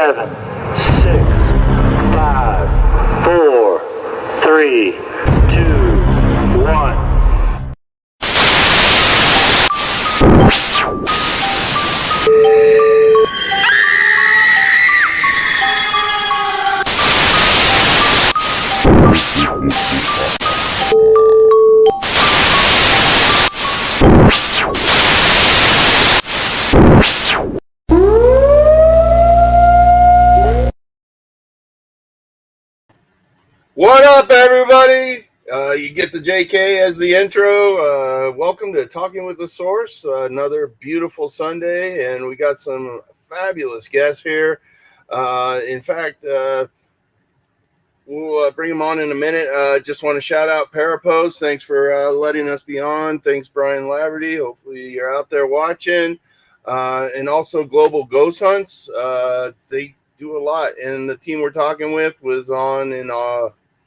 7, 6, 5, 4, 3, 2, 1. What up, everybody? You get the JK as the intro. Welcome to Talking with the Source. Another beautiful Sunday, and we got some fabulous guests here. In fact, we'll bring them on in a minute. Just want to shout out Parapose. Thanks for letting us be on. Thanks, Brian Laverty. Hopefully you're out there watching. And also Global Ghost Hunts. They do a lot, and the team we're talking with was on in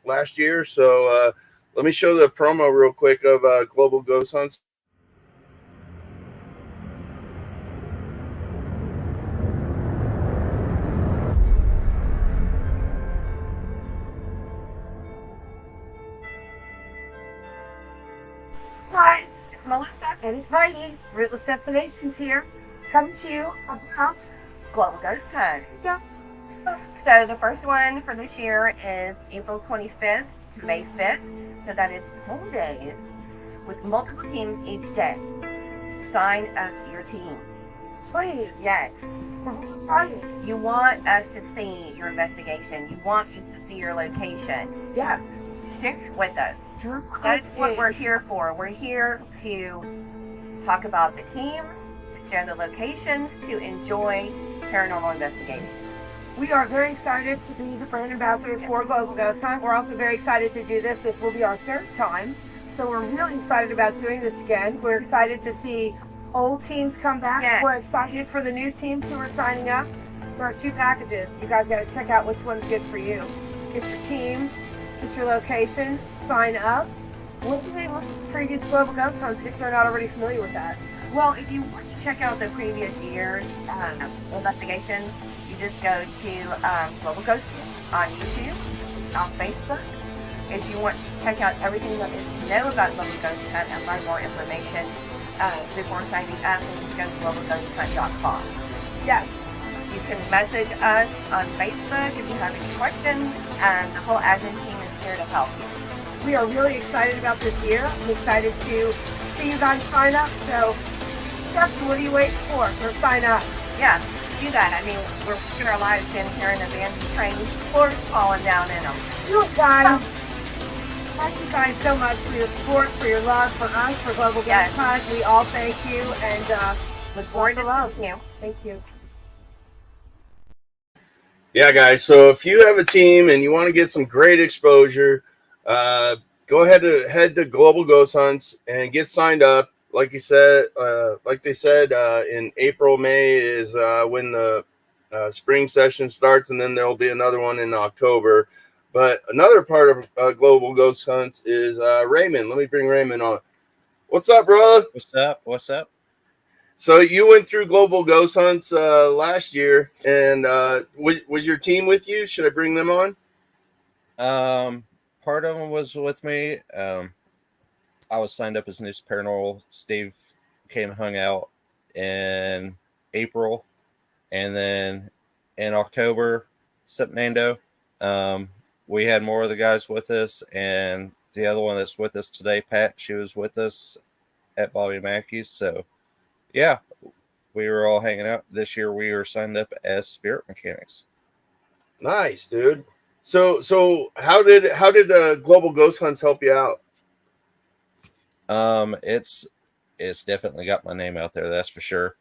last year. So let me show the promo real quick of Global Ghost Hunts. Hi, it's Melissa and Heidi, Rootless Destinations here, coming to you about Global Ghost Hunts. So the first one for this year is April 25th to May 5th. So that is 10 days with multiple teams each day. Sign up your team. Please. Yes. You want us to see your investigation. You want us to see your location. Yes. Stick with us. That's what we're here for. We're here to talk about the team, to share the locations, to enjoy paranormal investigating. We are very excited to be the brand ambassadors for Global Ghost Hunt. We're also very excited to do this. This will be our third time. So we're really excited about doing this again. We're excited to see old teams come back. Yes. We're excited for the new teams who are signing up. There are 2 packages. You guys got to check out which one's good for you. Get your team, get your location, sign up. What do they look at previous Global Ghost Hunts if they're not already familiar with that? Well, if you want to check out the previous year's investigations, you just go to Global Ghost on YouTube, on Facebook. If you want to check out everything that is to know about Global Ghost Hunt and learn more information before signing up, then just go to globalghosthunt.com. Yes. You can message us on Facebook if you have any questions, and the whole admin team is here to help you. We are really excited about this year. I'm excited to see you guys sign up. So, Stephanie, what are you waiting for? Or sign up. Yeah, do that. I mean, we're putting our lives in here in abandoned trains, floors falling down in them. Do it, guys. Thank you guys so much for your support, for your love, for us, for Global Ghost Hunt. We all thank you, and Look forward to seeing you. Thank you. Yeah, guys. So if you have a team and you want to get some great exposure, go ahead to head to Global Ghost Hunts and get signed up. Like you said, like they said, in April, May is when the spring session starts, and then there'll be another one in October. But another part of Global Ghost Hunts is Raymond. Let me bring Raymond on. What's up, brother? What's up? So you went through Global Ghost Hunts last year, and was your team with you? Should I bring them on? Part of them was with me. I was signed up as News Paranormal. Steve came and hung out in April, and then in October, Sepnando, we had more of the guys with us, and the other one that's with us today, Pat, she was with us at Bobby Mackey's. So, yeah, we were all hanging out. This year we were signed up as Spirit Mechanix. Nice, dude. So how did Global Ghost Hunts help you out? It's definitely got my name out there, that's for sure.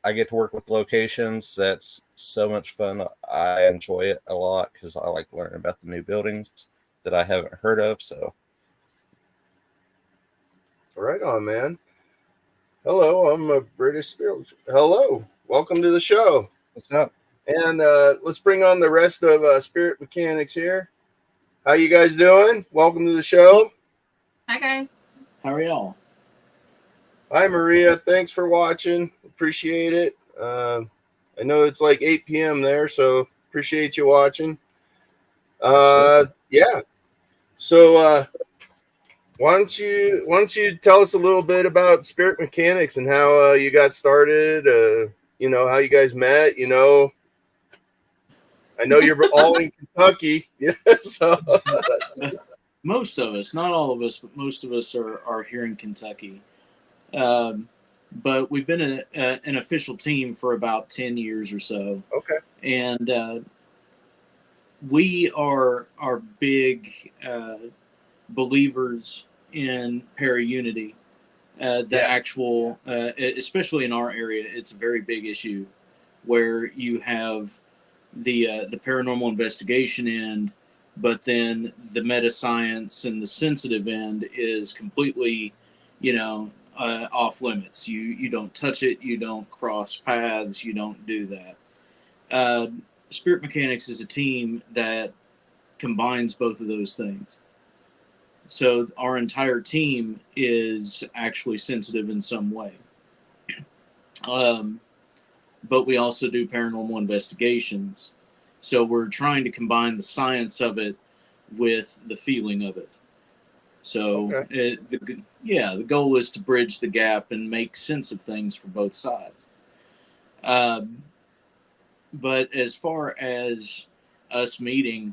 I get to work with locations. That's so much fun. I enjoy it a lot because I like learning about the new buildings that I haven't heard of. So, right on, man. Hello, I'm a British Spirit. Hello, welcome to the show. What's up? And let's bring on the rest of Spirit Mechanix here. How you guys doing? Welcome to the show. Hi, guys. How are y'all? Hi, Maria. Thanks for watching. Appreciate it. I know it's like 8 p.m. there, so appreciate you watching. Yeah. So why don't you tell us a little bit about Spirit Mechanix and how you got started? How you guys met. I know you're all in Kentucky, so that's Most of us, not all of us, but most of us are here in Kentucky. But we've been an official team for about 10 years or so. okay. And we are big believers in para-unity. Actual, especially in our area, it's a very big issue where you have the paranormal investigation end, but then the meta science and the sensitive end is completely, off limits. You don't touch it. You don't cross paths. You don't do that. Spirit Mechanix is a team that combines both of those things. So our entire team is actually sensitive in some way. But we also do paranormal investigations. So we're trying to combine the science of it with the feeling of it. So the goal is to bridge the gap and make sense of things for both sides. But as far as us meeting,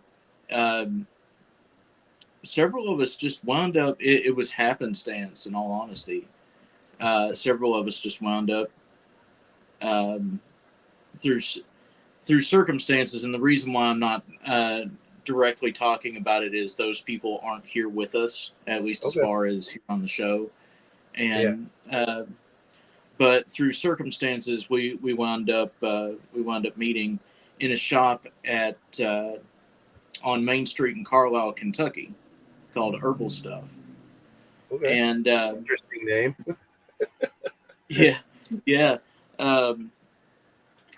several of us just wound up, it was happenstance, in all honesty. Several of us just wound up through circumstances, and the reason why I'm not directly talking about it is those people aren't here with us, at least as far as here on the show. And but through circumstances, we wound up meeting in a shop at on Main Street in Carlisle, Kentucky, called Herbal Stuff. Okay. And interesting name. yeah.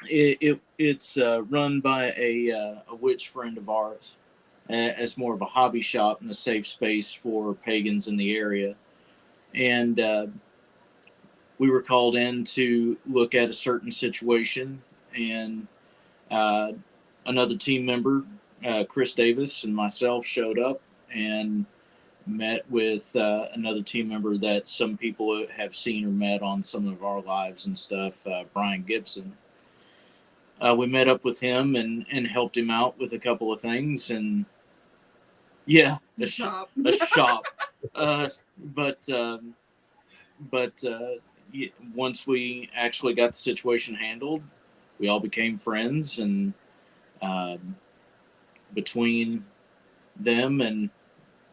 It's run by a witch friend of ours as more of a hobby shop and a safe space for pagans in the area. And we were called in to look at a certain situation, and another team member, Chris Davis, and myself showed up and met with another team member that some people have seen or met on some of our lives and stuff, Brian Gibson. We met up with him and helped him out with a couple of things, and a shop. But once we actually got the situation handled, we all became friends, and between them and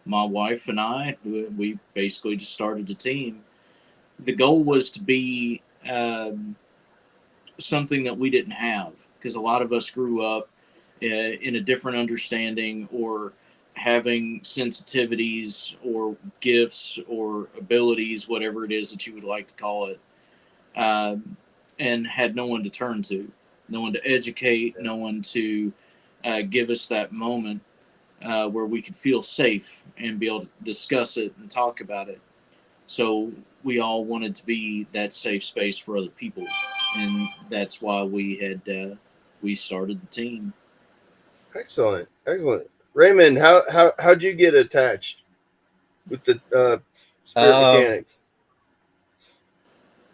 my wife and I, we basically just started a team. The goal was to be something that we didn't have, because a lot of us grew up in a different understanding, or having sensitivities or gifts or abilities, whatever it is that you would like to call it, and had no one to turn to, no one to educate, no one to give us that moment where we could feel safe and be able to discuss it and talk about it. So we all wanted to be that safe space for other people, and that's why we started the team. Excellent. Raymond, how'd you get attached with the Spirit Mechanix?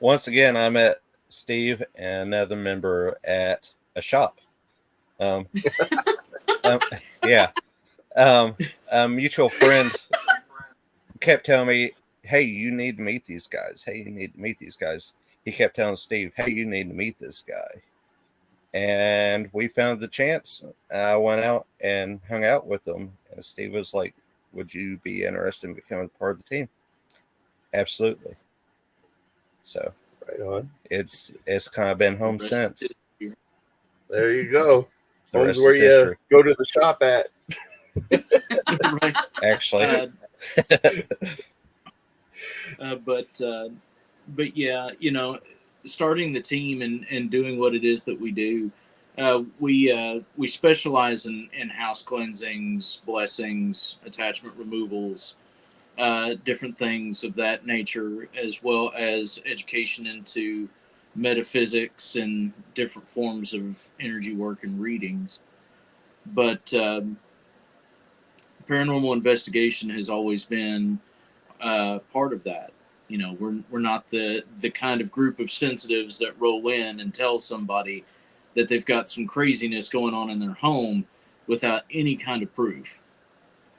Once again, I met Steve and another member at a shop. A mutual friend kept telling me, "Hey, you need to meet these guys. He kept telling Steve, "Hey, you need to meet this guy." And we found the chance. I went out and hung out with them. And Steve was like, "Would you be interested in becoming part of the team?" Absolutely. So right on. It's kind of been home since. There you go. Home's where you history. Go to the shop at. Right. Actually. But yeah, starting the team and doing what it is that we do, we specialize in house cleansings, blessings, attachment removals, different things of that nature, as well as education into metaphysics and different forms of energy work and readings. But paranormal investigation has always been part of that. You know, we're not the kind of group of sensitives that roll in and tell somebody that they've got some craziness going on in their home without any kind of proof.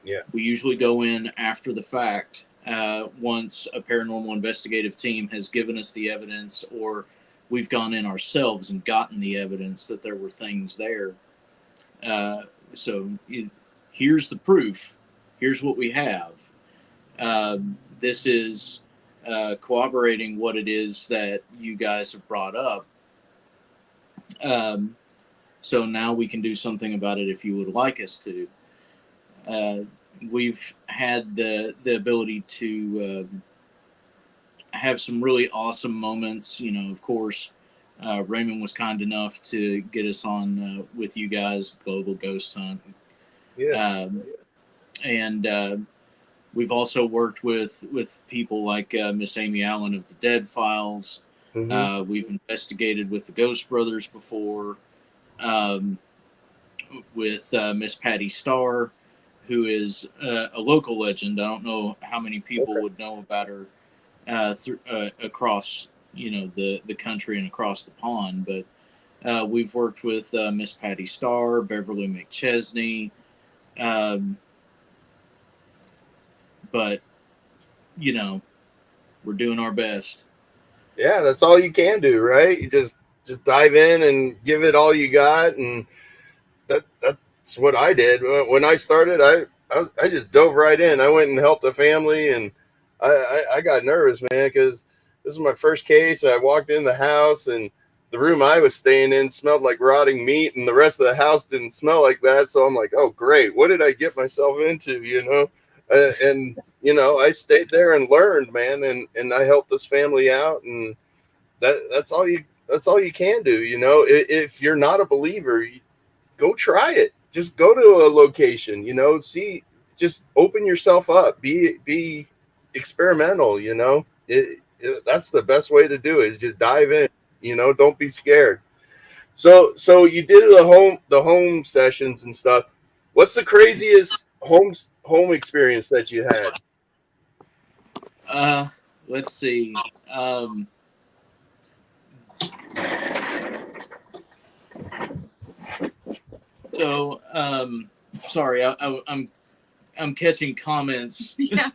Yeah. We usually go in after the fact, once a paranormal investigative team has given us the evidence, or we've gone in ourselves and gotten the evidence that there were things there. Here's the proof. Here's what we have. This is corroborating what it is that you guys have brought up. So now we can do something about it if you would like us to. We've had the ability to have some really awesome moments. You know, of course, Raymond was kind enough to get us on with you guys, Global Ghost Hunt. Yeah. And we've also worked with people like Miss Amy Allen of the Dead Files. Mm-hmm. We've investigated with the Ghost Brothers before, with Miss Patty Starr, who is a local legend. I don't know how many people would know about her across, you know, the country and across the pond. But we've worked with Miss Patty Starr, Beverly McChesney. But, you know, we're doing our best. Yeah, that's all you can do, right? You just dive in and give it all you got, and that's what I did when I started. I just dove right in. I went and helped the family, and I got nervous, man, because this was my first case. I walked in the house, and the room I was staying in smelled like rotting meat, and the rest of the house didn't smell like that. So I'm like, oh, great. What did I get myself into, you know? And, you know, I stayed there and learned, man, and I helped this family out, and that's all you can do, you know. If you're not a believer, go try it. Just go to a location, you know, just open yourself up, be experimental, you know. That's the best way to do it, is just dive in, you know, don't be scared. So you did the home sessions and stuff. What's the craziest home experience that you had? Let's see. Sorry, I'm catching comments. Yeah.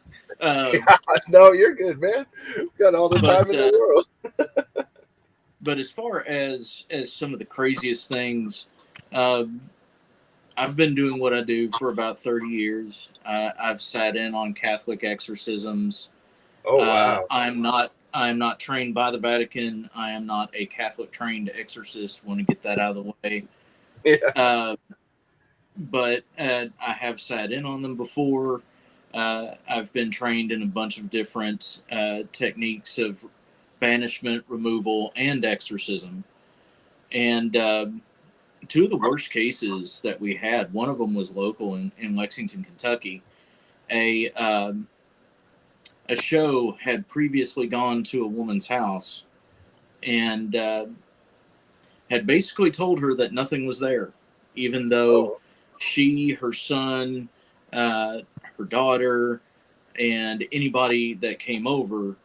No, you're good, man. Got all the time in the world. But as far as some of the craziest things, I've been doing what I do for about 30 years. I've sat in on Catholic exorcisms. Oh, wow. I'm not trained by the Vatican. I am not a Catholic trained exorcist. Want to get that out of the way. Yeah. But I have sat in on them before. I've been trained in a bunch of different techniques of banishment, removal, and exorcism. And two of the worst cases that we had, one of them was local in Lexington, Kentucky. A show had previously gone to a woman's house and had basically told her that nothing was there, even though she, her son, her daughter, and anybody that came over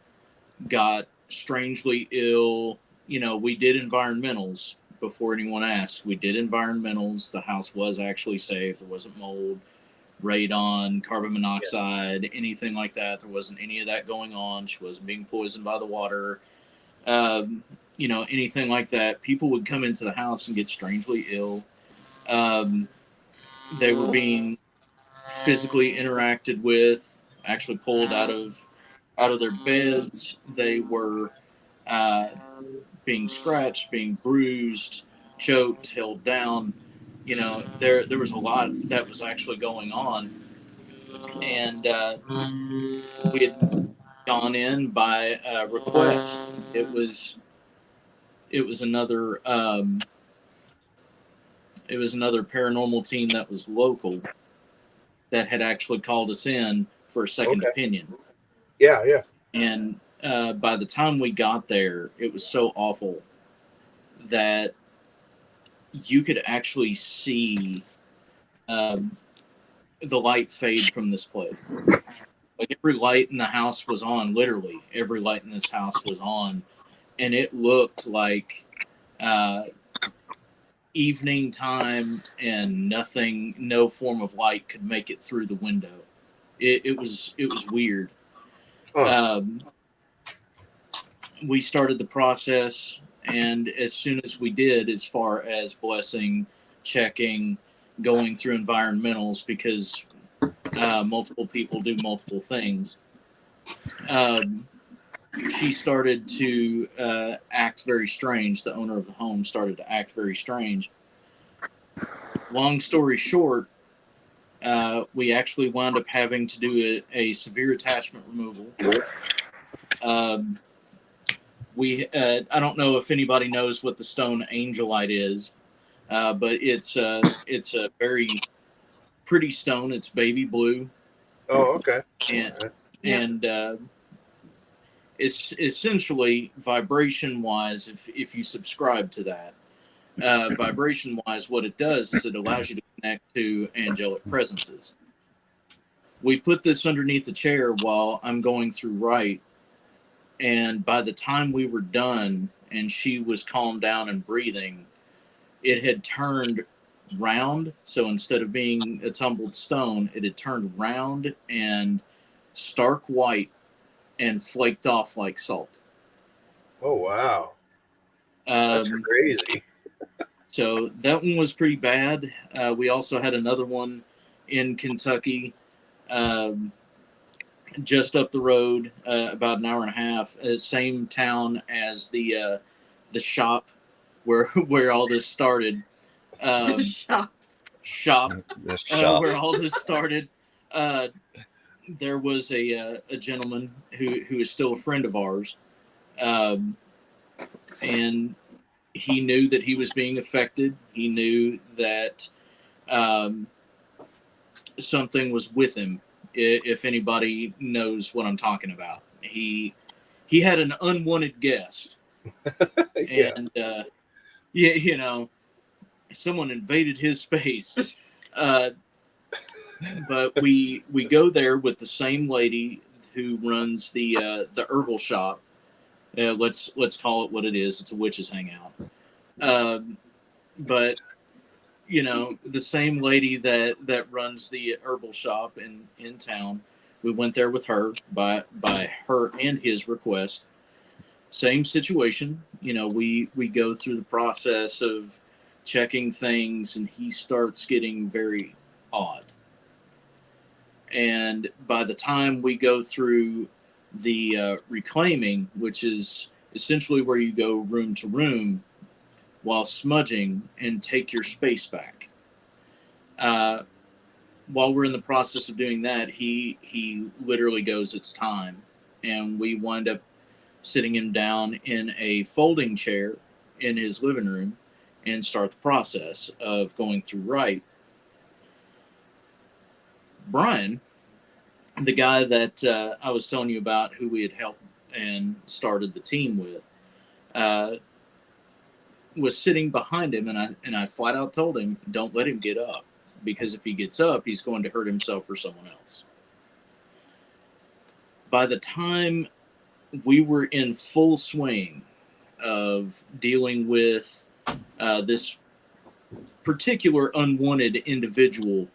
got strangely ill. You know, we did environmentals before anyone asked. We did environmentals. The house was actually safe. There wasn't mold, radon, carbon monoxide, anything like that. There wasn't any of that going on. She wasn't being poisoned by the water. You know, anything like that. People would come into the house and get strangely ill. They were being physically interacted with, actually pulled out of their beds. They were being scratched, being bruised, choked, held down. You know, there was a lot that was actually going on, and we had gone in by request. It was another paranormal team that was local that had actually called us in for a second opinion. Yeah. And by the time we got there, it was so awful that you could actually see the light fade from this place. Like every light in the house was on, literally every light in this house was on, and it looked like evening time, and nothing, no form of light could make it through the window. It was weird. We started the process, and as soon as we did, as far as blessing, checking, going through environmentals, because multiple people do multiple things, she started to act very strange. The owner of the home started to act very strange. Long story short, we actually wound up having to do a severe attachment removal. I don't know if anybody knows what the stone angelite is, but it's a very pretty stone. It's baby blue. Oh, okay. And it's essentially vibration wise. If you subscribe to that, vibration wise, what it does is it allows you to connect to angelic presences. We put this underneath the chair while I'm going through right. And by the time we were done and she was calmed down and breathing, it had turned round. So instead of being a tumbled stone, it had turned round and stark white and flaked off like salt. Oh, wow. That's crazy. So that one was pretty bad. We also had another one in Kentucky, just up the road, about an hour and a half. Same town as the shop where all this started. Shop. The shop. Where all this started. There was a gentleman who is still a friend of ours, and he knew that he was being affected. He knew that something was with him. If anybody knows what I'm talking about, he had an unwanted guest, and you know, someone invaded his space. But we go there with the same lady who runs the herbal shop. Let's call it what it is. It's a witch's hangout. But you know, the same lady that runs the herbal shop in town. We went there with her by her and his request. Same situation. You know, we go through the process of checking things, and he starts getting very odd. And by the time we go through the reclaiming, which is essentially where you go room to room while smudging and take your space back. While we're in the process of doing that, he literally goes, "It's time." And we wind up sitting him down in a folding chair in his living room and start the process of going through right. Brian, the guy that I was telling you about, who we had helped and started the team with, was sitting behind him, and I flat out told him, don't let him get up, because if he gets up, he's going to hurt himself or someone else. By the time we were in full swing of dealing with this particular unwanted individual,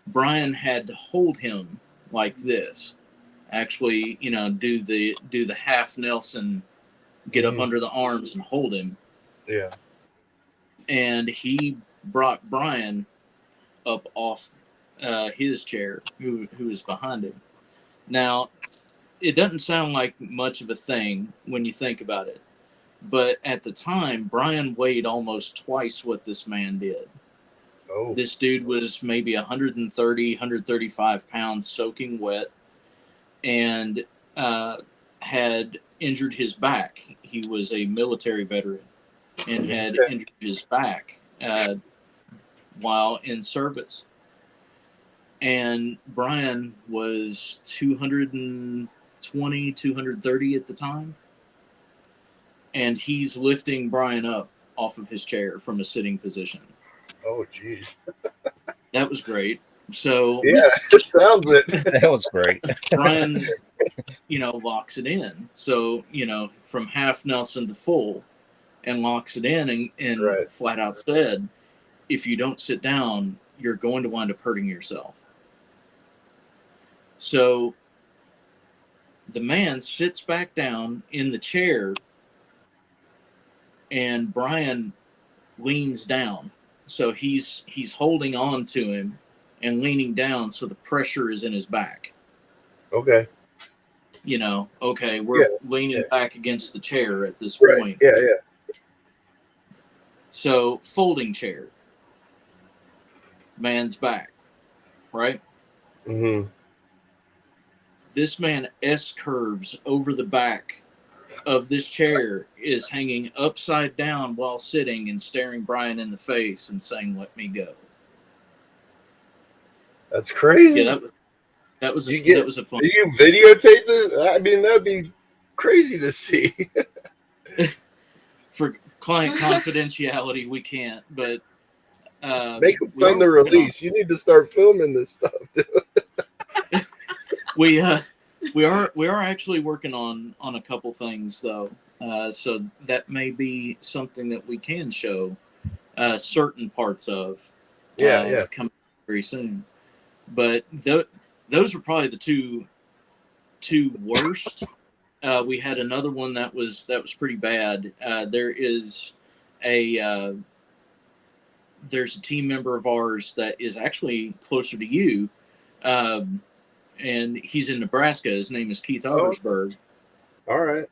Brian had to hold him like this. Actually, you know, do the half Nelson, get up under the arms and hold him. Yeah. And he brought Brian up off his chair, who was behind him. Now, it doesn't sound like much of a thing when you think about it, but at the time, Brian weighed almost twice what this man did. Oh. This dude was maybe 130, 135 pounds, soaking wet, and had injured his back. He was a military veteran and had injured his back while in service. And Brian was 230 220, 230 at the time. And he's lifting Brian up off of his chair from a sitting position. Oh, jeez. That was great. So yeah, it sounds it. That was great. Brian, locks it in. So, from half Nelson to full, and locks it in and Right. flat out said, if you don't sit down, you're going to wind up hurting yourself. So the man sits back down in the chair, and Brian leans down. So he's holding on to him and leaning down, so the pressure is in his back. Okay. We're leaning back against the chair at this Right. point. Yeah. So folding chair. Man's back. Right? Mm-hmm. This man S-curves over the back of this chair, is hanging upside down while sitting and staring Brian in the face and saying, "Let me go." That's crazy. Yeah, that was a fun. Do you videotape this? I mean, that'd be crazy to see. For client confidentiality, we can't, but make them sign the release. You need to start filming this stuff, dude. We are actually working on a couple things though, so that may be something that we can show certain parts of. Coming very soon. But those are probably the two worst. We had another one that was pretty bad. There's a team member of ours that is actually closer to you. And he's in Nebraska. His name is Keith Ottersberg. All right.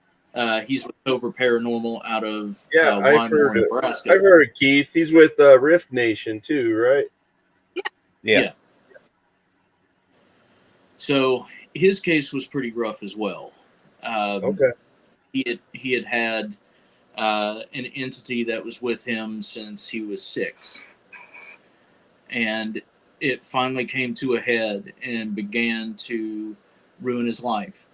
He's with Cobra Paranormal out of I've heard Nebraska. I've heard of Keith. He's with Rift Nation too, right? Yeah. So his case was pretty rough as well. Okay. He had an entity that was with him since he was 6, and it finally came to a head and began to ruin his life.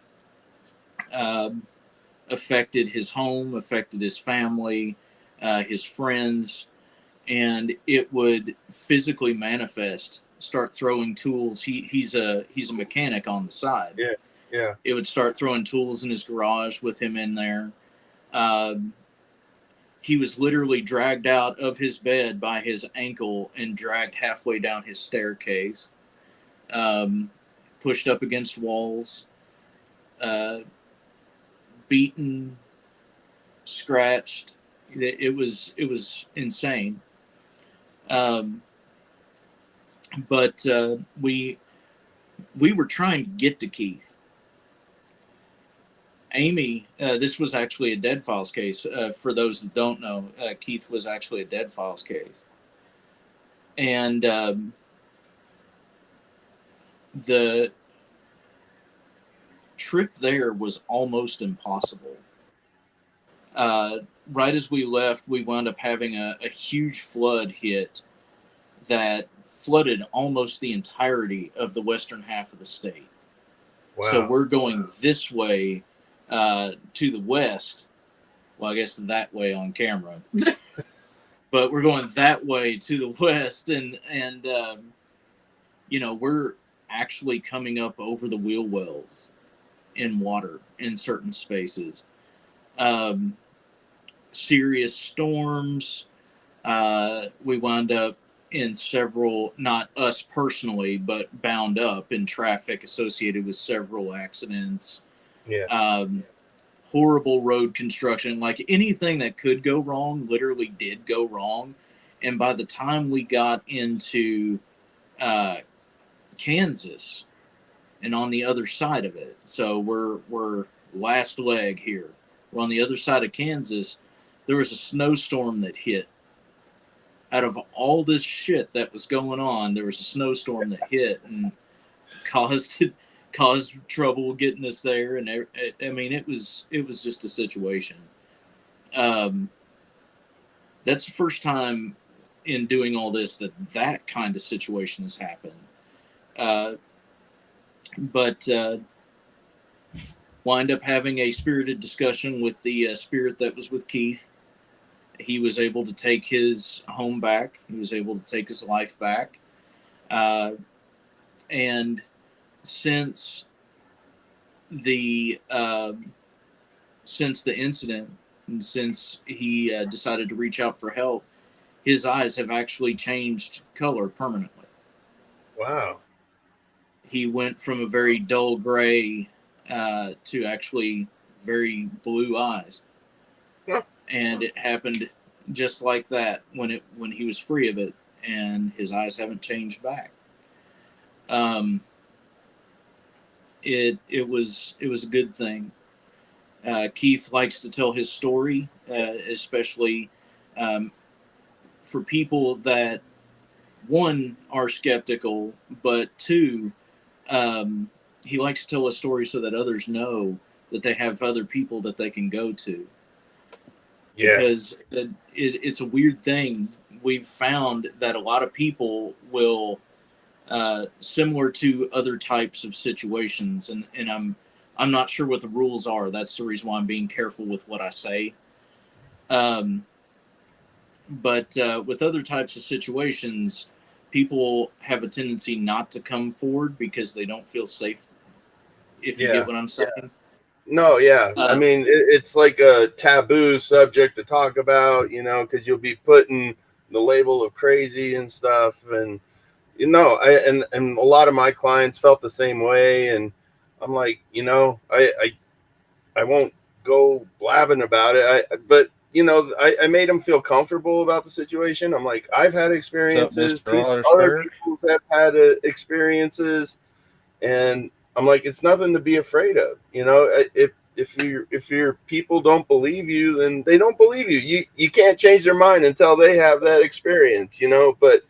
Affected his home, affected his family, his friends, and it would physically manifest, start throwing tools. He's a mechanic on the side. Yeah. It would start throwing tools in his garage with him in there. He was literally dragged out of his bed by his ankle and dragged halfway down his staircase, pushed up against walls, beaten, scratched. It was insane. But we were trying to get to Keith. Amy, this was actually a Dead Files case. For those that don't know, Keith was actually a Dead Files case. And the trip there was almost impossible. Right as we left, we wound up having a huge flood hit that flooded almost the entirety of the western half of the state. Wow. So we're going this way to the west. Well, I guess that way on camera. But we're going that way to the west, and we're actually coming up over the wheel wells in water in certain spaces. Serious storms. We wound up in several, not us personally, but bound up in traffic associated with several accidents. Horrible road construction. Like anything that could go wrong literally did go wrong. And by the time we got into Kansas and on the other side of it, so we're last leg here. We're on the other side of Kansas. There was a snowstorm that hit. Out of all this shit that was going on, there was a snowstorm that hit and caused trouble getting us there. And I mean, it was just a situation. That's the first time in doing all this that kind of situation has happened. But wind up having a spirited discussion with the spirit that was with Keith. He was able to take his home back. He was able to take his life back. And since the incident, and since he decided to reach out for help, his eyes have actually changed color permanently. Wow. He went from a very dull gray to actually very blue eyes. Yeah. And it happened just like that when he was free of it, and his eyes haven't changed back. It was a good thing. Keith likes to tell his story, especially for people that, one, are skeptical, but two, he likes to tell a story so that others know that they have other people that they can go to. Yeah. Because it's a weird thing. We've found that a lot of people will, similar to other types of situations, and I'm not sure what the rules are. That's the reason why I'm being careful with what I say. But with other types of situations, people have a tendency not to come forward because they don't feel safe, if you get what I'm saying. Yeah. No, yeah. I mean, it's like a taboo subject to talk about, because you'll be putting the label of crazy and stuff. And, and a lot of my clients felt the same way. And I'm like, I won't go blabbing about it. But I made them feel comfortable about the situation. I'm like, I've had experiences. Other people have had experiences. And I'm like, it's nothing to be afraid of. If your people don't believe you, then they don't believe you. You can't change their mind until they have that experience, but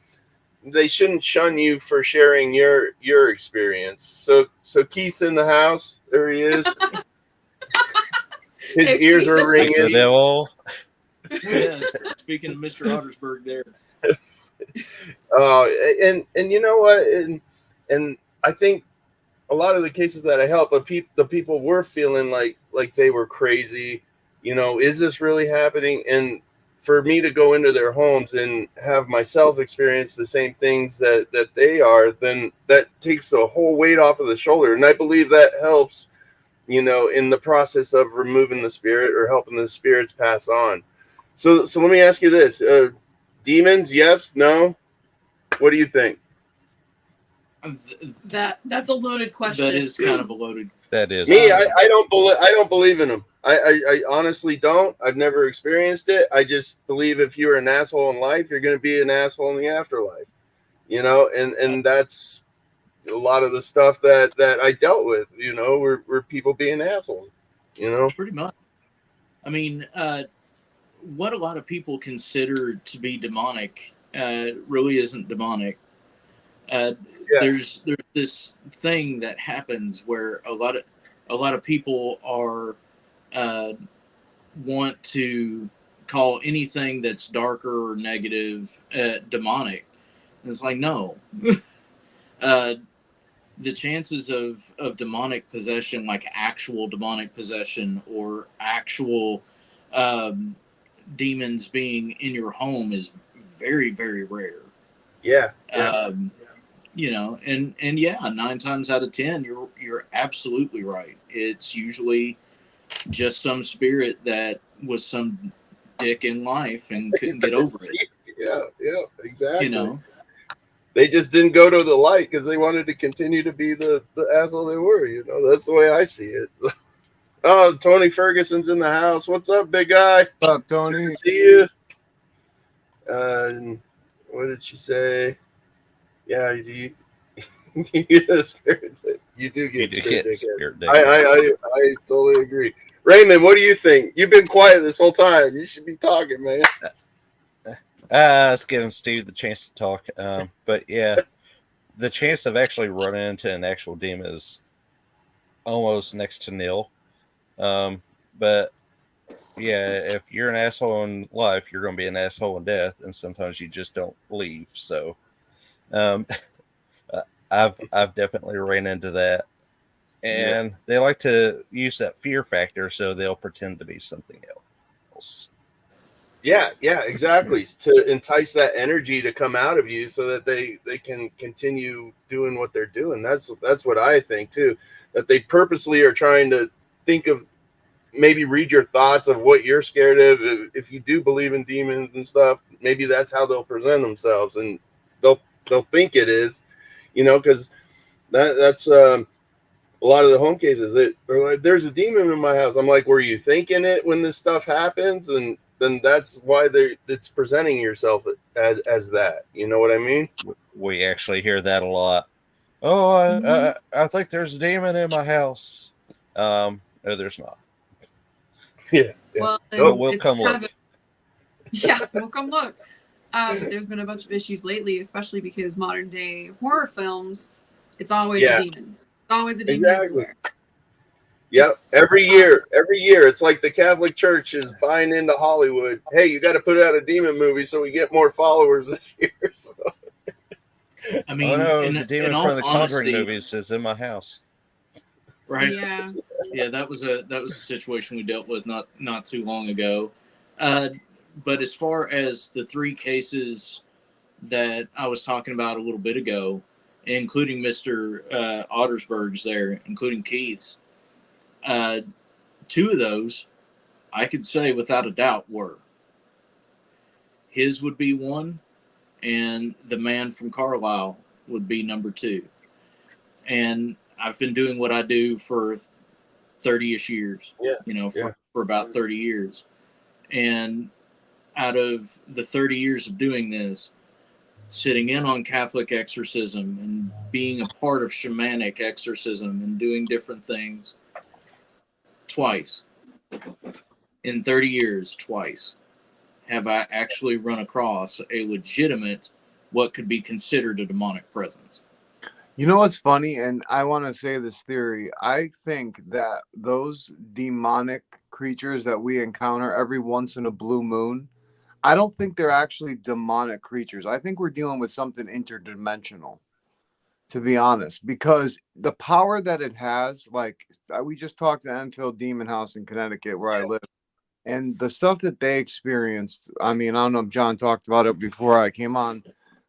they shouldn't shun you for sharing your experience. So Keith's in the house. There he is. His ears are ringing. Yeah, speaking of Mr. Ottersberg there. And you know what? And I think a lot of the cases that I help, the people were feeling like they were crazy. Is this really happening? And for me to go into their homes and have myself experience the same things that they are, then that takes the whole weight off of the shoulder. And I believe that helps, in the process of removing the spirit or helping the spirits pass on. So let me ask you this: demons, yes, no? What do you think? That's a loaded question. That is kind of a loaded. That is me. I don't believe in them. I honestly don't. I've never experienced it. I just believe if you're an asshole in life, you're going to be an asshole in the afterlife. And that's a lot of the stuff that I dealt with. Were people being assholes. Pretty much. I mean, what a lot of people consider to be demonic really isn't demonic. There's this thing that happens where a lot of people are want to call anything that's darker or negative demonic. And it's like, no. The chances of demonic possession, like actual demonic possession or actual demons being in your home, is very, very rare. Yeah. And yeah, 9 times out of 10, you're absolutely right. It's usually just some spirit that was some dick in life and couldn't get over it. Yeah, exactly. They just didn't go to the light because they wanted to continue to be the asshole they were. That's the way I see it. Oh, Tony Ferguson's in the house. What's up, big guy? What's up, Tony? Good to see you. What did she say? Yeah, you get a spirit. You do get spirit. I totally agree. Raymond, what do you think? You've been quiet this whole time. You should be talking, man. It's giving Steve the chance to talk. But yeah, the chance of actually running into an actual demon is almost next to nil. But yeah, if you're an asshole in life, you're going to be an asshole in death, and sometimes you just don't leave. So, I've definitely ran into that, And they like to use that fear factor, so they'll pretend to be something else. Yeah, exactly. To entice that energy to come out of you so that they can continue doing what they're doing. That's what I think too. That they purposely are trying to think of, maybe read your thoughts of what you're scared of. If you do believe in demons and stuff, maybe that's how they'll present themselves, and they'll think it is, because that's a lot of the home cases. They're like, there's a demon in my house. I'm like, were you thinking it when this stuff happens? And then that's why it's presenting yourself as that. You know what I mean? We actually hear that a lot. Oh, I think there's a demon in my house. No, there's not. Yeah. Well, we'll come look. We'll come look. But there's been a bunch of issues lately, especially because modern day horror films, it's always a demon. It's always a demon everywhere. Yep. Every year, it's like the Catholic Church is buying into Hollywood. Hey, you got to put out a demon movie so we get more followers this year. So. I mean, the demon from the Conjuring movies is in my house. Right. Yeah. That was a situation we dealt with not too long ago. But as far as the 3 cases that I was talking about a little bit ago, including Mr. Ottersberg's there, including Keith's, 2 of those I could say without a doubt were. His would be 1, and the man from Carlisle would be number 2. And I've been doing what I do for 30-ish years, for about 30 years. And out of the 30 years of doing this, sitting in on Catholic exorcism and being a part of shamanic exorcism and doing different things, twice in 30 years, twice have I actually run across a legitimate, what could be considered a demonic presence. You know what's funny? And I want to say this theory. I think that those demonic creatures that we encounter every once in a blue moon, I don't think they're actually demonic creatures. I think we're dealing with something interdimensional, to be honest, because the power that it has, like we just talked to Enfield Demon House in Connecticut where I live, and the stuff that they experienced. I mean, I don't know if John talked about it before I came on,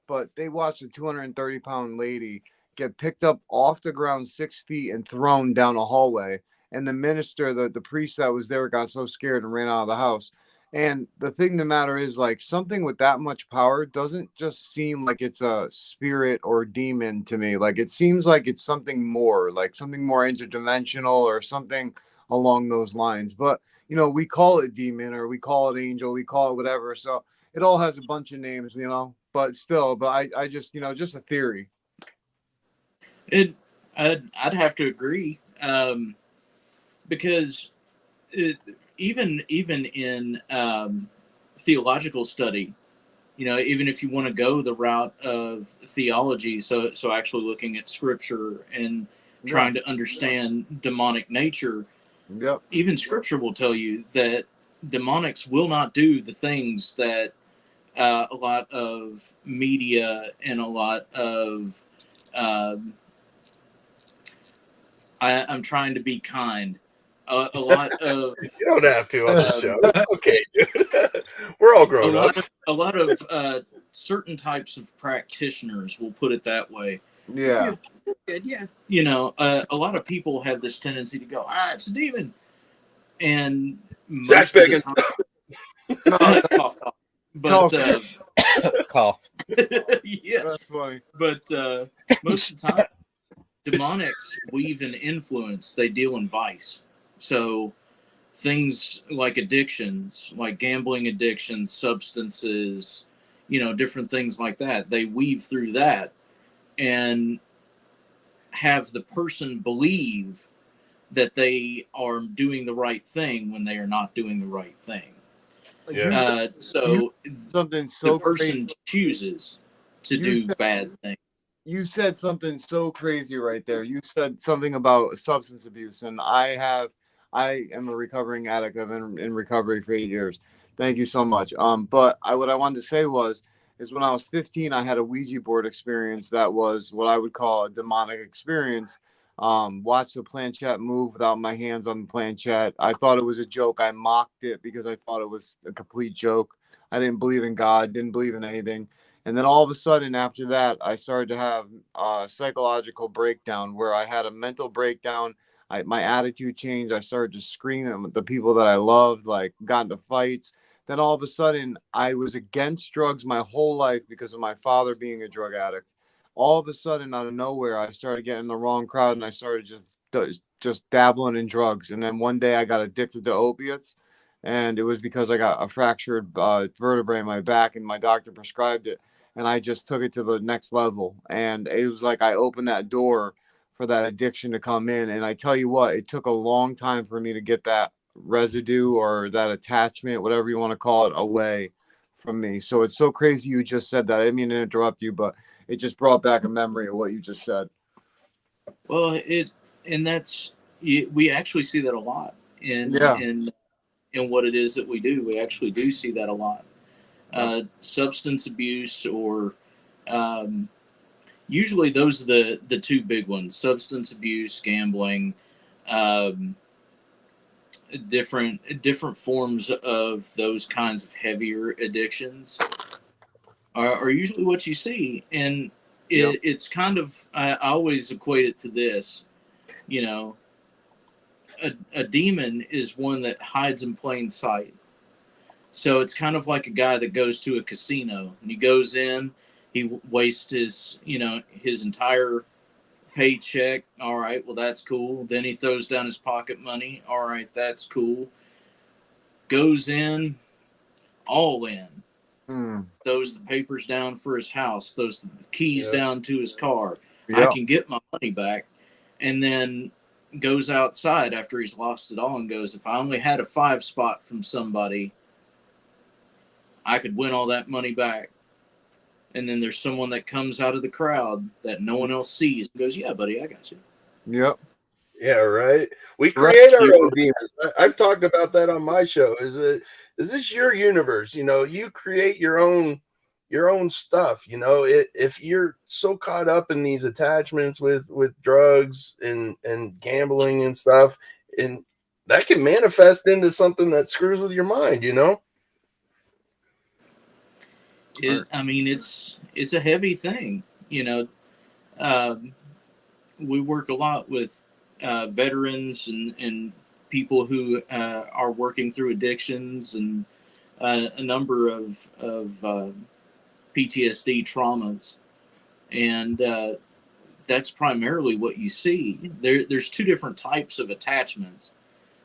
but they watched a 230-pound lady get picked up off the ground 6 feet and thrown down a hallway. And the minister, the priest that was there, got so scared and ran out of the house. And the thing the matter is, like, something with that much power doesn't just seem like it's a spirit or demon to me. Like, it seems like it's something more, like something more interdimensional or something along those lines. But, we call it demon or we call it angel, we call it whatever. So it all has a bunch of names, but still, I just, just a theory. I'd have to agree, because even in theological study, even if you want to go the route of theology, so actually looking at scripture and trying to understand demonic nature, even scripture will tell you that demonics will not do the things that a lot of media and a lot of I'm trying to be kind. A lot of you don't have to on the show. Okay, dude. We're all grown up. A lot of certain types of practitioners, will put it that way. Yeah. That's good. Yeah. A lot of people have this tendency to go, it's a demon, and Zach Biggins. Cough. But cough. Yeah, that's funny. But most of the time, demonics weave in influence. They deal in vice. So things like addictions, like gambling addictions, substances, different things like that, they weave through that and have the person believe that they are doing the right thing when they are not doing the right thing. So something so the person crazy. Chooses to do bad things. You said something so crazy right there. You said something about substance abuse, and I am a recovering addict. I've been in recovery for 8 years. Thank you so much. But what I wanted to say is when I was 15, I had a Ouija board experience that was what I would call a demonic experience. Watched the planchette move without my hands on the planchette. I thought it was a joke. I mocked it because I thought it was a complete joke. I didn't believe in God, didn't believe in anything. And then all of a sudden, after that, I started to have a psychological breakdown where I had a mental breakdown. My attitude changed. I started to scream at the people that I loved, like got into fights. Then all of a sudden, I was against drugs my whole life because of my father being a drug addict. All of a sudden, out of nowhere, I started getting the wrong crowd, and I started just dabbling in drugs. And then one day, I got addicted to opiates, and it was because I got a fractured vertebrae in my back, and my doctor prescribed it, and I just took it to the next level. And it was like I opened that door for that addiction to come in. And I tell you what, it took a long time for me to get that residue or that attachment, whatever you want to call it, away from me. So it's so crazy you just said that. I didn't mean to interrupt you, but it just brought back a memory of what you just said. Well, we actually see that a lot in what it is that we do. We actually do see that a lot. Substance abuse, or usually those are the two big ones: substance abuse, gambling, different forms of those kinds of heavier addictions are usually what you see. And it's kind of, I always equate it to this, a demon is one that hides in plain sight. So it's kind of like a guy that goes to a casino, and he goes in, he wastes his entire paycheck. All right, well, that's cool. Then he throws down his pocket money. All right, that's cool. Goes in, all in. Throws the papers down for his house. Throws the keys down to his car. I can get my money back. And then goes outside after he's lost it all and goes, if I only had a 5 spot from somebody, I could win all that money back. And then there's someone that comes out of the crowd that no one else sees and goes, yeah, buddy, I got you. Yep. Yeah, right. We create our own demons. I've talked about that on my show. Is this your universe? You create your own stuff. If you're so caught up in these attachments with drugs and gambling and stuff, and that can manifest into something that screws with your mind. It's a heavy thing. We work a lot with veterans and people who are working through addictions and a number of PTSD traumas, and that's primarily what you see. There's two different types of attachments.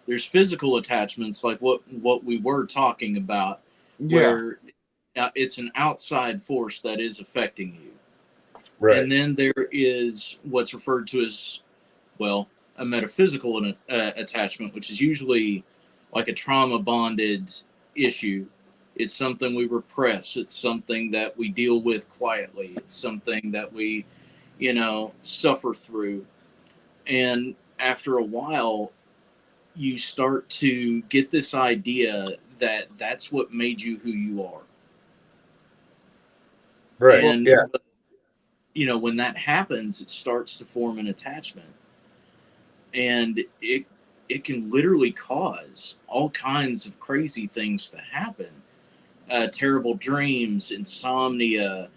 There's physical attachments, like what we were talking about, where it's an outside force that is affecting you. Right. And then there is what's referred to as, a metaphysical attachment, which is usually like a trauma bonded issue. It's something we repress. It's something that we deal with quietly. It's something that we, suffer through. And after a while, you start to get this idea that that's what made you who you are. Right. And, when that happens, it starts to form an attachment. And it can literally cause all kinds of crazy things to happen. Terrible dreams, insomnia,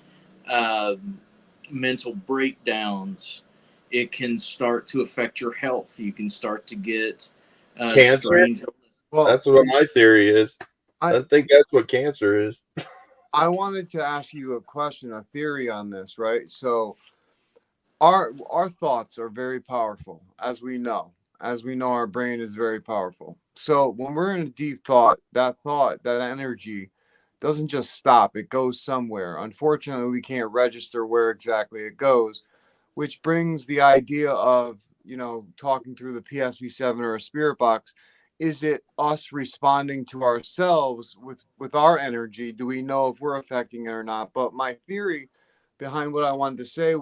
mental breakdowns. It can start to affect your health. You can start to get cancer. Well, that's what my theory is. I think that's what cancer is. I wanted to ask you a question, a theory on this, right? So our thoughts are very powerful, as we know. Our brain is very powerful. So when we're in a deep thought, that energy doesn't just stop. It goes somewhere. Unfortunately, we can't register where exactly it goes, which brings the idea of, talking through the PSP7 or a spirit box. Is it us responding to ourselves with our energy? Do we know if we're affecting it or not? But my theory behind what I wanted to say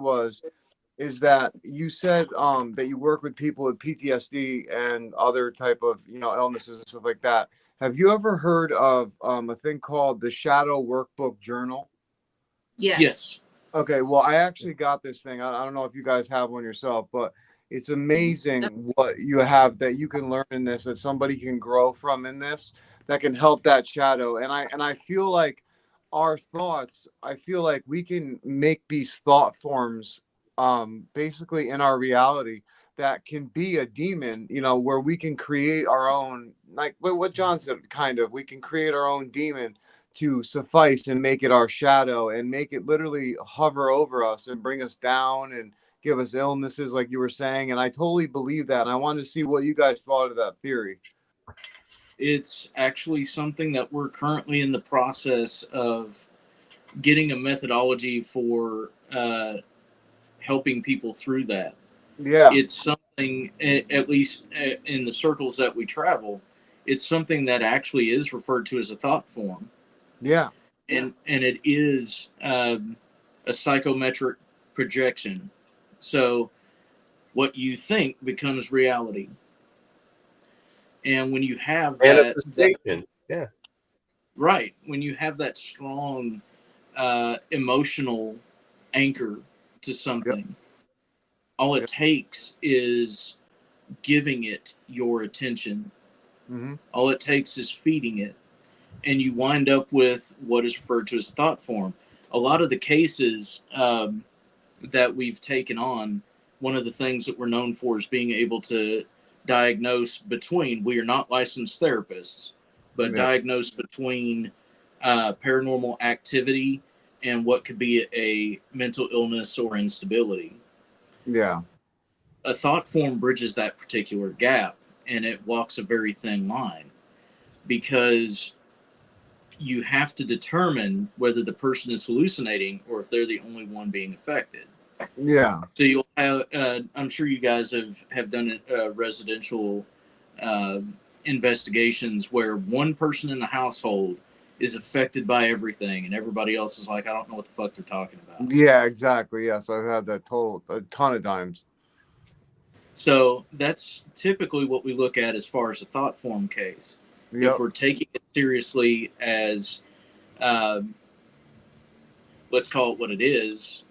is that you said that you work with people with PTSD and other type of illnesses and stuff like that. Have you ever heard of a thing called the Shadow Workbook Journal? Yes. Okay, well, I actually got this thing. I don't know if you guys have one yourself, but It's amazing what you have that you can learn in this, that somebody can grow from in this, that can help that shadow. And I feel like our thoughts, I feel like we can make these thought forms basically in our reality that can be a demon, you know, where we can create our own, like what John said, kind of, we can create our own demon to suffice and make it our shadow and make it literally hover over us and bring us down and give us illnesses, like you were saying. And I totally believe that. And I wanted to see what you guys thought of that theory. It's actually something that we're currently in the process of getting a methodology for helping people through that. Yeah. It's something, at least in the circles that we travel, it's something that actually is referred to as a thought form. Yeah. And it is a psychometric projection. So what you think becomes reality. And when you have manifestation, yeah, right, when you have that strong emotional anchor to something, yep. all it takes is giving it your attention. Mm-hmm. All it takes is feeding it, and you wind up with what is referred to as thought form. A lot of the cases that we've taken on, one of the things that we're known for is being able to diagnose between, we are not licensed therapists, but diagnose between paranormal activity and what could be a mental illness or instability. Yeah. A thought form bridges that particular gap, and it walks a very thin line, because you have to determine whether the person is hallucinating or if they're the only one being affected. Yeah. So you'll have, I'm sure you guys have done residential investigations where one person in the household is affected by everything, and everybody else is like, I don't know what the fuck they're talking about. Yeah, exactly. Yes, I've had that a ton of times. So that's typically what we look at as far as a thought form case. Yep. If we're taking it seriously as, let's call it what it is,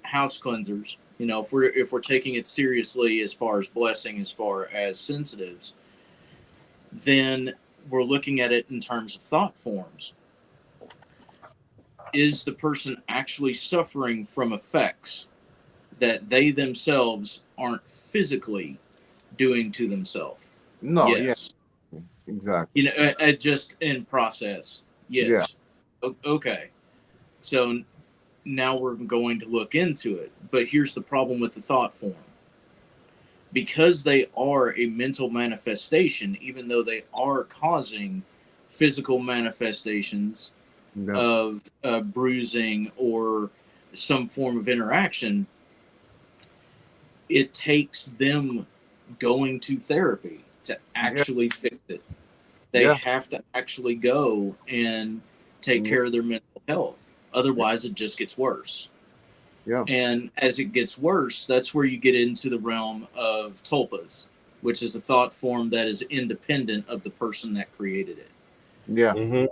house cleansers. You know, if we're taking it seriously as far as blessing, as far as sensitives, then we're looking at it in terms of thought forms. Is the person actually suffering from effects that they themselves aren't physically doing to themselves? No. Yes. Yeah. Exactly. You know, just in process. Yes. Yeah. Okay. So now we're going to look into it. But here's the problem with the thought form. Because they are a mental manifestation, even though they are causing physical manifestations of bruising or some form of interaction, it takes them going to therapy to actually fix it. They have to actually go and take care of their mental health. Otherwise, it just gets worse. Yeah. And as it gets worse, that's where you get into the realm of tulpas, which is a thought form that is independent of the person that created it. Yeah. Mm-hmm.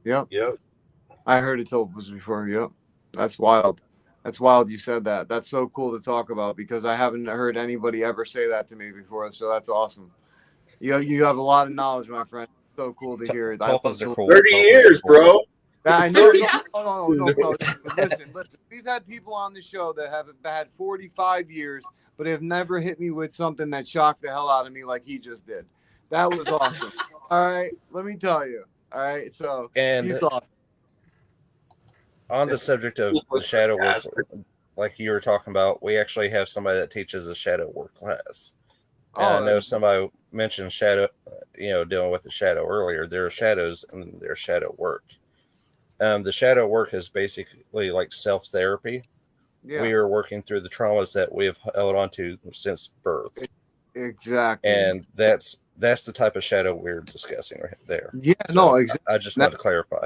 Yep. Yep. I heard of tulpas before. Yep. That's wild. That's wild you said that. That's so cool to talk about, because I haven't heard anybody ever say that to me before. So that's awesome. You have a lot of knowledge, my friend. So cool to hear it. Tulpas are cool. 30 years, bro. I know. Yeah. No. Listen. We've had people on the show that have had 45 years, but have never hit me with something that shocked the hell out of me like he just did. That was awesome. All right, let me tell you. All right, so and he's awesome. On the subject of the shadow work, like you were talking about, we actually have somebody that teaches a shadow work class. And I know somebody mentioned shadow, dealing with the shadow earlier. There are shadows and there's shadow work. The shadow work is basically like self-therapy. Yeah. We are working through the traumas that we have held on to since birth. Exactly. And that's the type of shadow we're discussing right there. Yeah, so no, exactly. I just want to clarify.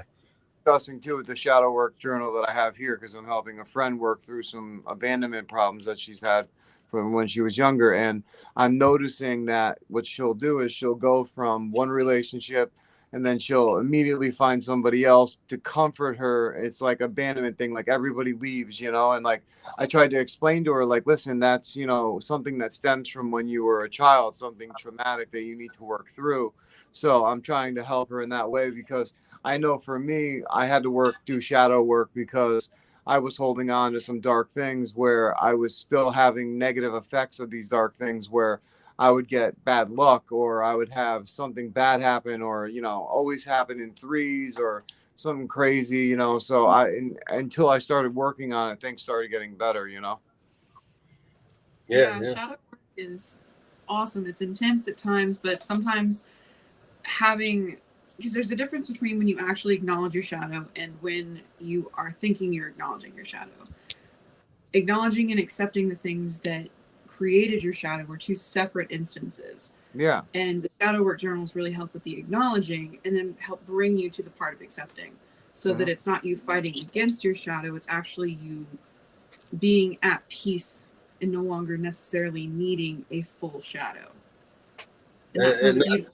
Discussing too with the shadow work journal that I have here, because I'm helping a friend work through some abandonment problems that she's had from when she was younger. And I'm noticing that what she'll do is she'll go from one relationship and then she'll immediately find somebody else to comfort her. It's like abandonment thing, like everybody leaves, you know. And like I tried to explain to her, like, listen, that's, you know, something that stems from when you were a child, something traumatic that you need to work through. So I'm trying to help her in that way, because I know for me, I had to do shadow work, because I was holding on to some dark things where I was still having negative effects of these dark things, where I would get bad luck, or I would have something bad happen, or, you know, always happen in threes or something crazy, you know. So until I started working on it, things started getting better, you know. Yeah. Shadow work is awesome. It's intense at times, but sometimes because there's a difference between when you actually acknowledge your shadow and when you are thinking you're acknowledging your shadow. Acknowledging and accepting the things that created your shadow were two separate instances. Yeah. And the shadow work journals really help with the acknowledging, and then help bring you to the part of accepting, so that it's not you fighting against your shadow, it's actually you being at peace and no longer necessarily needing a full shadow. And that's one of the beautiful.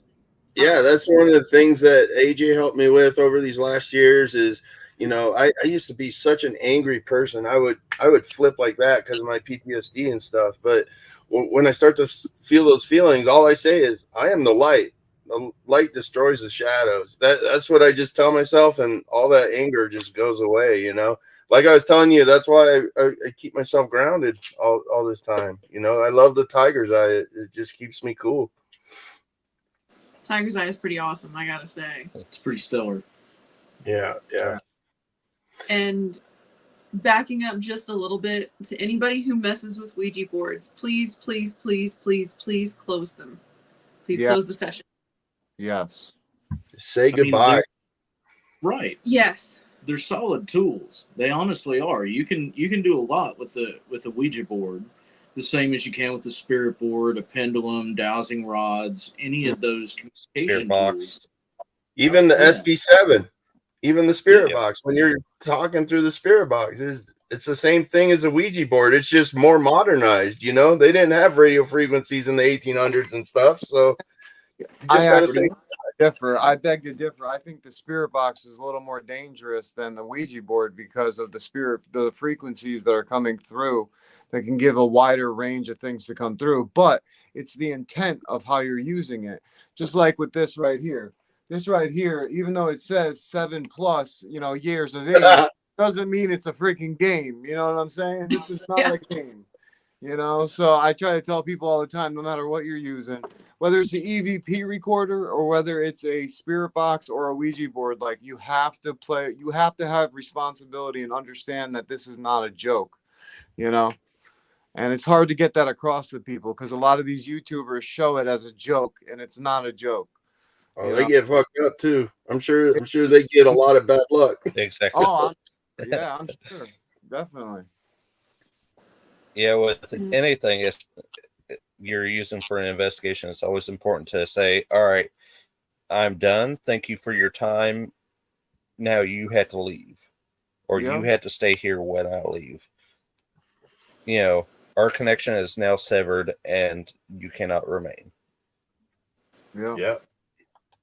Yeah, that's one of the things that AJ helped me with over these last years is, you know, I used to be such an angry person. I would flip like that because of my PTSD and stuff. But when I start to feel those feelings, all I say is, I am the light. The light destroys the shadows. That's what I just tell myself, and all that anger just goes away, you know. Like I was telling you, that's why I keep myself grounded all this time. You know, I love the tiger's eye. It just keeps me cool. Tiger's Eye is pretty awesome, I gotta say. It's pretty stellar. Yeah. And backing up just a little bit, to anybody who messes with Ouija boards, please close them. Please close the session. Yes. Say goodbye. Right. Yes. They're solid tools. They honestly are. You can do a lot with the Ouija board. The same as you can with the spirit board, a pendulum, dowsing rods, any of those communication tools. Even the SB7, even the spirit box. When you're talking through the spirit box, it's the same thing as a Ouija board. It's just more modernized. You know, they didn't have radio frequencies in the 1800s and stuff. So you just got to say. I beg to differ. I think the spirit box is a little more dangerous than the Ouija board because of the frequencies that are coming through that can give a wider range of things to come through. But it's the intent of how you're using it. Just like with this right here. This right here, even though it says 7+ years of age, doesn't mean it's a freaking game. You know what I'm saying? This is not a game. You know, so I try to tell people all the time, no matter what you're using, whether it's the EVP recorder or whether it's a spirit box or a Ouija board, like you have to have responsibility and understand that this is not a joke, you know. And it's hard to get that across to people because a lot of these YouTubers show it as a joke, and it's not a joke. Oh, they get fucked up too. I'm sure they get a lot of bad luck. Exactly. Oh, I'm sure, definitely. Yeah, with anything you're using for an investigation, it's always important to say, all right, I'm done. Thank you for your time. Now you had to leave, or you had to stay here when I leave. You know, our connection is now severed and you cannot remain. Yeah.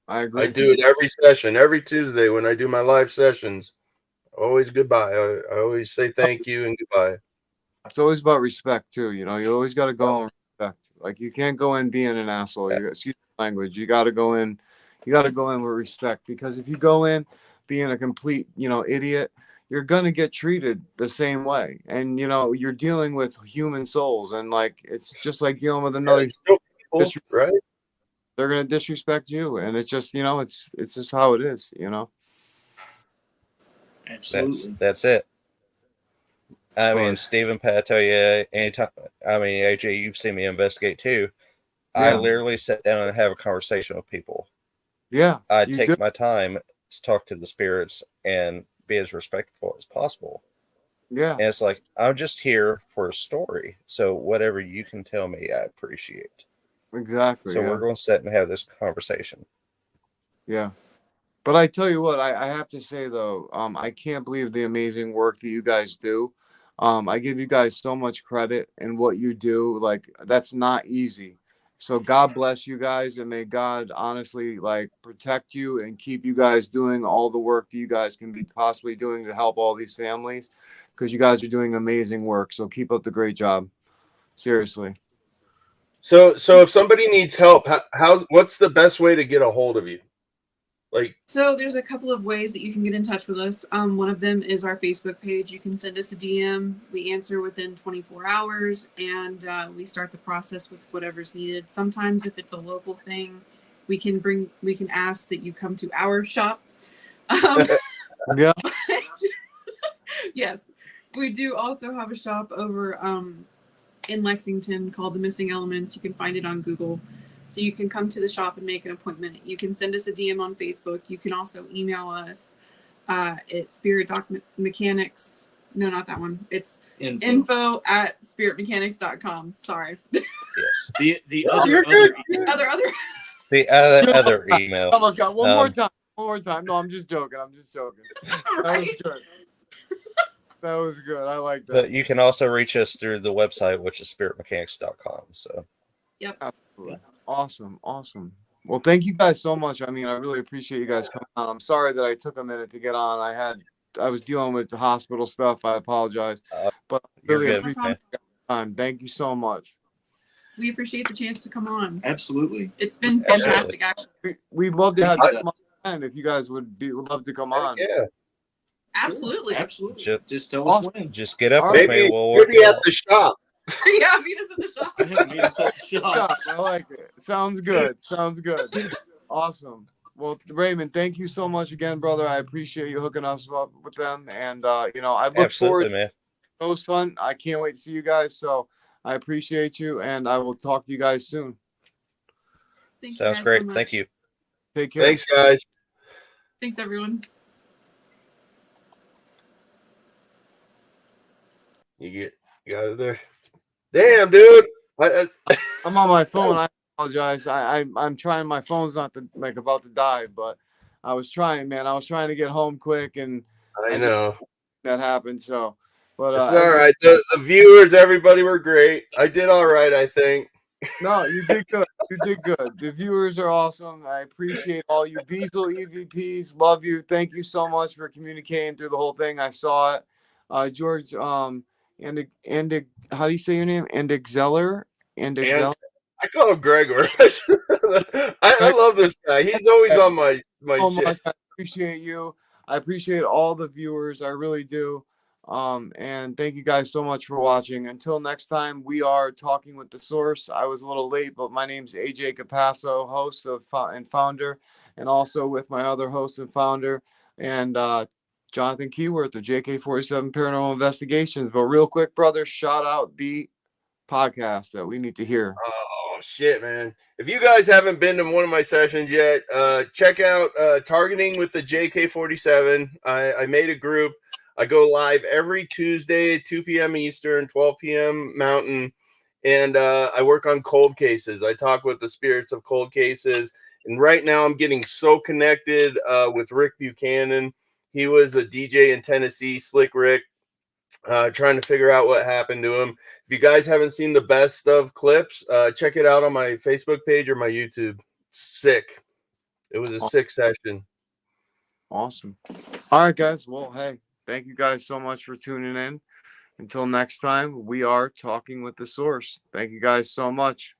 I agree. I do it every session, every Tuesday when I do my live sessions. Always goodbye. I always say thank you and goodbye. It's always about respect too. You know, you always got to go and respect. Like you can't go in being an asshole. Excuse the language. You got to go in. You got to go in with respect, because if you go in being a complete, idiot, you're gonna get treated the same way. And you're dealing with human souls, and like it's just like dealing with another. Right? They're gonna disrespect you, and it's just it's just how it is. Absolutely. That's it. I mean, Stephen Patoya, anytime. I mean, AJ, you've seen me investigate too. I literally sit down and have a conversation with people. Yeah, I take my time to talk to the spirits and be as respectful as possible. Yeah, and it's like, I'm just here for a story, so whatever you can tell me, I appreciate. Exactly. So we're going to sit and have this conversation. Yeah. But I tell you what, I have to say though, I can't believe the amazing work that you guys do. I give you guys so much credit in what you do. Like that's not easy, So God bless you guys, and may God honestly like protect you and keep you guys doing all the work that you guys can be possibly doing to help all these families, because you guys are doing amazing work. So keep up the great job. Seriously. So if somebody needs help, what's the best way to get a hold of you? Like, So there's a couple of ways that you can get in touch with us. One of them is our Facebook page. You can send us a DM. We answer within 24 hours, and we start the process with whatever's needed. Sometimes if it's a local thing, we can ask that you come to our shop. Yeah. Yes, we do also have a shop over in Lexington called The Missing Elements. You can find it on Google. So you can come to the shop and make an appointment. You can send us a DM on Facebook. You can also email us at Mechanics. No, not that one. It's info@spiritmechanics.com. Sorry. Yes. The other other email. Almost got one more time. One more time. No, I'm just joking. That was good. That was good. I like that. But you can also reach us through the website, which is spiritmechanics.com. So. Yep. Absolutely. Awesome. Well, thank you guys so much. I mean, I really appreciate you guys coming on. I'm sorry that I took a minute to get on. I was dealing with the hospital stuff. I apologize, but I really appreciate the time. Thank you so much. We appreciate the chance to come on. Absolutely. It's been fantastic, actually. We'd love to have you come on if you guys would love to come on. Yeah. Absolutely. Sure. Absolutely. Just tell us when. Just get up Maybe, with me. We'll work maybe at the shop. Yeah, meet us in the shop. Meet us at the shop. I like it. Sounds good. Awesome. Well, Raymond, thank you so much again, brother. I appreciate you hooking us up with them. And, I look forward man. to most fun. I can't wait to see you guys. So I appreciate you, and I will talk to you guys soon. Sounds great. So thank you. Take care. Thanks, guys. Thanks, everyone. You got it there. Damn, dude. I'm on my phone. I apologize. I'm trying. My phone's not about to die, but I was trying, man. I was trying to get home quick, and I know that happened. So, but it's all right. The viewers, everybody were great. I did all right, I think. No, you did good. You did good. The viewers are awesome. I appreciate all you Beazle EVPs. Love you. Thank you so much for communicating through the whole thing. I saw it. George, and how do you say your name? Zeller. I call him Gregor. I love this guy. He's always on my shit. I appreciate you. I appreciate all the viewers. I really do. And thank you guys so much for watching. Until next time, we are Talking with the Source. I was a little late, but my name's AJ Capasso, host and founder, and also with my other host and founder, and Jonathan Keyworth of JK47 Paranormal Investigations. But real quick, brother, shout out the podcast that we need to hear. Oh shit, man. If you guys haven't been to one of my sessions yet, check out Targeting with the JK47. I made a group. I go live every Tuesday, 2 p.m. Eastern, 12 p.m. Mountain, and I work on cold cases. I talk with the spirits of cold cases, and right now I'm getting so connected with Rick Buchanan. He was a DJ in Tennessee, Slick Rick, trying to figure out what happened to him. If you guys haven't seen the best of clips, check it out on my Facebook page or my YouTube. Sick. It was a sick session. Awesome. All right, guys. Well, hey, thank you guys so much for tuning in. Until next time, we are Talking with the Source. Thank you guys so much.